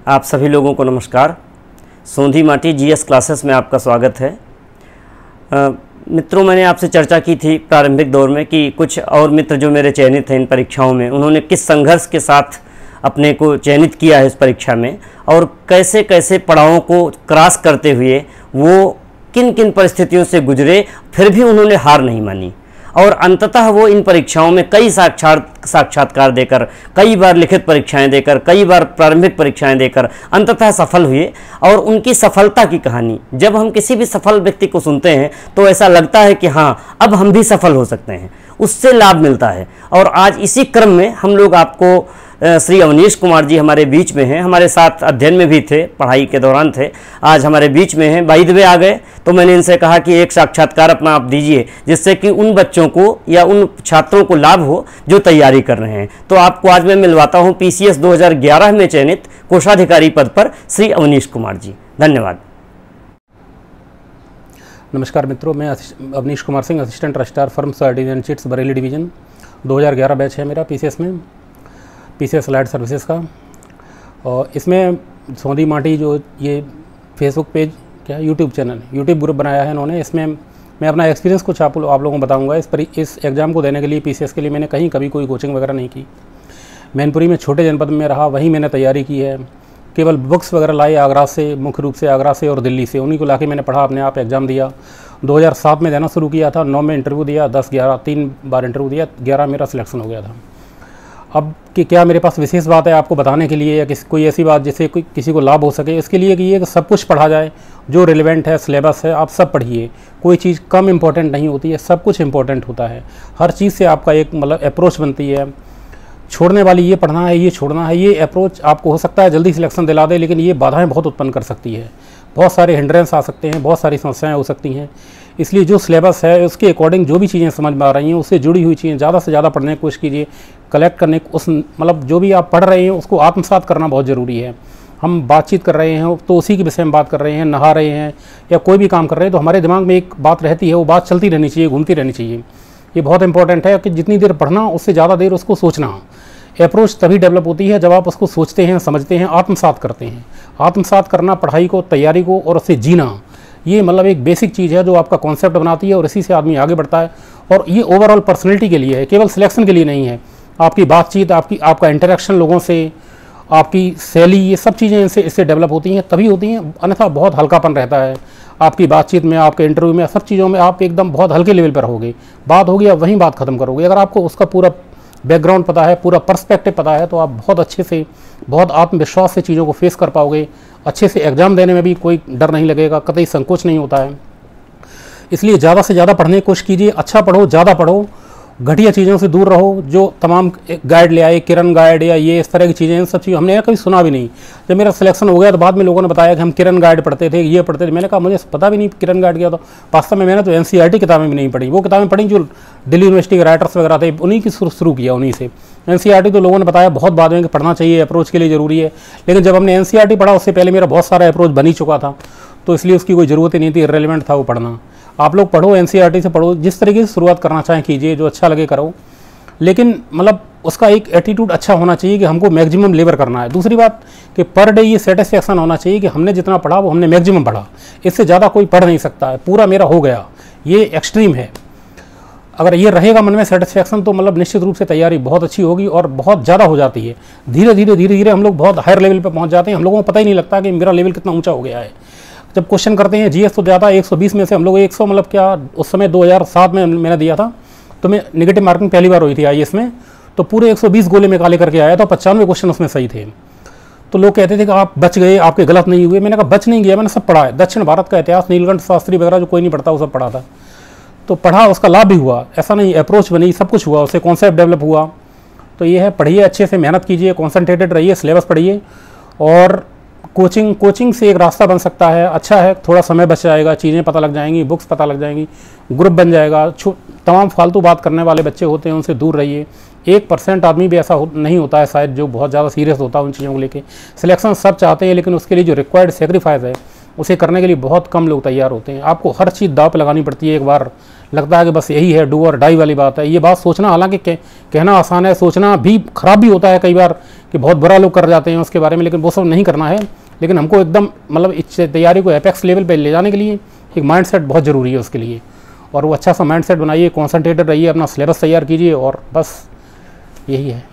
आप सभी लोगों को नमस्कार। सोंधी माटी जीएस क्लासेस में आपका स्वागत है। मित्रों, मैंने आपसे चर्चा की थी प्रारंभिक दौर में कि कुछ और मित्र जो मेरे चयनित हैं इन परीक्षाओं में, उन्होंने किस संघर्ष के साथ अपने को चयनित किया है इस परीक्षा में और कैसे कैसे पड़ावों को क्रॉस करते हुए वो किन किन परिस्थितियों से गुजरे, फिर भी उन्होंने हार नहीं मानी और अंततः वो इन परीक्षाओं में कई साक्षात्कार देकर, कई बार लिखित परीक्षाएं देकर, कई बार प्रारंभिक परीक्षाएं देकर अंततः सफल हुए। और उनकी सफलता की कहानी, जब हम किसी भी सफल व्यक्ति को सुनते हैं तो ऐसा लगता है कि हाँ, अब हम भी सफल हो सकते हैं, उससे लाभ मिलता है। और आज इसी क्रम में हम लोग आपको श्री अवनीश कुमार जी हमारे बीच में हैं, हमारे साथ अध्ययन में भी थे, पढ़ाई के दौरान थे, आज हमारे बीच में हैं। बाय द वे आ गए तो मैंने इनसे कहा कि एक साक्षात्कार अपना आप दीजिए, जिससे कि उन बच्चों को या उन छात्रों को लाभ हो जो तैयारी कर रहे हैं। तो आपको आज मैं मिलवाता हूं पीसीएस 2011 में चयनित कोषाधिकारी पद पर श्री अवनीश कुमार जी। धन्यवाद। नमस्कार मित्रों, मैं Avnish Kumar Singh, assistant registrar firms societies and chits Bareilly division. 2011 batch है मेरा पीसीएस में, पीसीएस अलाइड सर्विसेज का। और इसमें सोंधी माटी जो ये फेसबुक पेज, क्या यूट्यूब चैनल, यूट्यूब ग्रुप बनाया है इन्होंने, इसमें मैं अपना एक्सपीरियंस कुछ आप लोगों को बताऊंगा। इस एग्ज़ाम को देने के लिए, पीसीएस के लिए मैंने कभी कोई कोचिंग वगैरह नहीं की। मैनपुरी में छोटे जनपद में रहा, वहीं मैंने तैयारी की है। केवल बुक्स वगैरह लाई आगरा से, मुख्य रूप से आगरा से और दिल्ली से, उन्हीं को लाके मैंने पढ़ा, अपने आप एग्ज़ाम दिया। 2007 में देना शुरू किया था, 9 में इंटरव्यू दिया, 10, 11 3 बार इंटरव्यू दिया, 11 मेरा सिलेक्शन हो गया था। अब कि क्या मेरे पास विशेष बात है आपको बताने के लिए या कोई ऐसी बात जिससे किसी को लाभ हो सके, इसके लिए कि ये सब कुछ पढ़ा जाए जो रिलेवेंट है, सिलेबस है, आप सब पढ़िए। कोई चीज़ कम इम्पोर्टेंट नहीं होती है, सब कुछ इम्पोर्टेंट होता है। हर चीज़ से आपका एक मतलब अप्रोच बनती है। छोड़ने वाली ये पढ़ना है, ये छोड़ना है, ये अप्रोच आपको हो सकता है जल्दी सिलेक्शन दिला दे, लेकिन ये बाधाएं बहुत उत्पन्न कर सकती है। बहुत सारे हिंड्रेंस आ सकते हैं, बहुत सारी समस्याएं हो सकती हैं। इसलिए जो सिलेबस है उसके अकॉर्डिंग जो भी चीज़ें समझ में आ रही हैं, उससे जुड़ी हुई चीज़ें ज़्यादा से ज़्यादा पढ़ने की कोशिश कीजिए। कलेक्ट करने उस मतलब जो भी आप पढ़ रहे हैं उसको आत्मसात करना बहुत ज़रूरी है। हम बातचीत कर रहे हैं तो उसी के विषय में बात कर रहे हैं, नहा रहे हैं या कोई भी काम कर रहे हैं तो हमारे दिमाग में एक बात रहती है, वो बात चलती रहनी चाहिए, घूमती रहनी चाहिए। ये बहुत इंपॉर्टेंट है कि जितनी देर पढ़ना उससे ज़्यादा देर उसको सोचना। अप्रोच तभी डेवलप होती है जब आप उसको सोचते हैं, समझते हैं, आत्मसात करते हैं। आत्मसात करना पढ़ाई को, तैयारी को और उससे जीना, ये मतलब एक बेसिक चीज़ है जो आपका कॉन्सेप्ट बनाती है और इसी से आदमी आगे बढ़ता है। और ये ओवरऑल पर्सनैलिटी के लिए है, केवल सिलेक्शन के लिए नहीं है। आपकी बातचीत, आपका इंटरेक्शन लोगों से, आपकी शैली, ये सब चीज़ें इससे डेवलप होती हैं, तभी होती हैं। अन्यथा बहुत हल्कापन रहता है आपकी बातचीत में, आपके इंटरव्यू में, सब चीज़ों में आप एकदम बहुत हल्के लेवल पर रहोगे। बात होगी, आप वहीं बात खत्म करोगे। अगर आपको उसका पूरा बैकग्राउंड पता है, पूरा पर्सपेक्टिव पता है, तो आप बहुत अच्छे से, बहुत आत्मविश्वास से चीज़ों को फेस कर पाओगे। अच्छे से एग्ज़ाम देने में भी कोई डर नहीं लगेगा, कतई संकोच नहीं होता है। इसलिए ज़्यादा से ज़्यादा पढ़ने की कोशिश कीजिए। अच्छा पढ़ो, ज़्यादा पढ़ो, घटिया चीज़ों से दूर रहो। जो तमाम गाइड ले आए, किरण गाइड या ये इस तरह की चीज़ें, इन सब चीज़ हमने कभी सुना भी नहीं। जब मेरा सिलेक्शन हो गया तो बाद में लोगों ने बताया कि हम किरण गाइड पढ़ते थे, ये पढ़ते थे। मैंने कहा मुझे पता भी नहीं किरण गाइड क्या था। वास्तव में मैंने तो एनसीईआरटी किताबें भी नहीं पढ़ी, वो किताबें पढ़ी जो दिल्ली यूनिवर्सिटी के राइटर्स वगैरह थे, उन्हीं की शुरू किया, उन्हीं से। एनसीईआरटी तो लोगों ने बताया बहुत बाद में कि पढ़ना चाहिए, अप्रोच के लिए ज़रूरी है। लेकिन जब हमने एनसीईआरटी पढ़ा उससे पहले मेरा बहुत सारा अप्रोच बन ही चुका था, तो इसलिए उसकी कोई ज़रूरत ही नहीं थी, इर्रेलेवेंट था वो पढ़ना। आप लोग पढ़ो, एनसीईआरटी से पढ़ो, जिस तरीके से शुरुआत करना चाहें कीजिए, जो अच्छा लगे करो। लेकिन मतलब उसका एक एटीट्यूड अच्छा होना चाहिए कि हमको मैक्सिमम लेवर करना है। दूसरी बात कि पर डे ये सेटिस्फेक्शन होना चाहिए कि हमने जितना पढ़ा वो हमने मैक्सिमम पढ़ा, इससे ज़्यादा कोई पढ़ नहीं सकता है। पूरा मेरा हो गया, ये एक्सट्रीम है। अगर ये रहेगा मन में सेटिस्फेक्शन, तो मतलब निश्चित रूप से तैयारी बहुत अच्छी होगी और बहुत ज़्यादा हो जाती है। धीरे धीरे हम लोग बहुत हायर लेवल पर पहुँच जाते हैं। हम लोगों को पता ही नहीं लगता कि मेरा लेवल कितना ऊँचा हो गया है। जब क्वेश्चन करते हैं जीएस तो ज़्यादा 120 में से हम लोग 100 मतलब क्या, उस समय 2007 में मैंने दिया था, तो मैं नेगेटिव मार्किंग पहली बार हुई थी आईएएस में, तो पूरे 120 गोले में काले करके आया था, 95 क्वेश्चन उसमें सही थे। तो लोग कहते थे कि आप बच गए, आपके गलत नहीं हुए। मैंने कहा बच नहीं गया, मैंने सब पढ़ा है। दक्षिण भारत का इतिहास, नीलकंठ शास्त्री वगैरह जो कोई नहीं पढ़ता वो सब पढ़ा था, तो पढ़ा, उसका लाभ भी हुआ। ऐसा नहीं, अप्रोच बनी, सब कुछ हुआ, उससे कॉन्सेप्ट डेवलप हुआ। तो ये है, पढ़िए, अच्छे से मेहनत कीजिए, कॉन्सेंट्रेटेड रहिए, सिलेबस पढ़िए। और कोचिंग से एक रास्ता बन सकता है, अच्छा है, थोड़ा समय बच जाएगा, चीज़ें पता लग जाएंगी, बुक्स पता लग जाएंगी, ग्रुप बन जाएगा। तमाम फालतू बात करने वाले बच्चे होते हैं, उनसे दूर रहिए। 1% आदमी भी ऐसा नहीं होता है शायद जो बहुत ज़्यादा सीरियस होता है उन चीज़ों को लेके। सिलेक्शन सब चाहते हैं, लेकिन उसके लिए जो रिक्वायर्ड सेक्रीफाइस है उसे करने के लिए बहुत कम लोग तैयार होते हैं। आपको हर चीज़ दाव पे लगानी पड़ती है। एक बार लगता है कि बस यही है, डू और डाई वाली बात है। ये बात सोचना, हालांकि कहना आसान है, सोचना भी खराब भी होता है कई बार कि बहुत बुरा लोग कर जाते हैं उसके बारे में, लेकिन वो सब नहीं करना है। लेकिन हमको एकदम मतलब इस तैयारी को एपेक्स लेवल पे ले जाने के लिए एक माइंडसेट बहुत ज़रूरी है उसके लिए, और वो अच्छा सा माइंडसेट बनाइए, कॉन्सनट्रेटेड रहिए, अपना सिलेबस तैयार कीजिए, और बस यही है।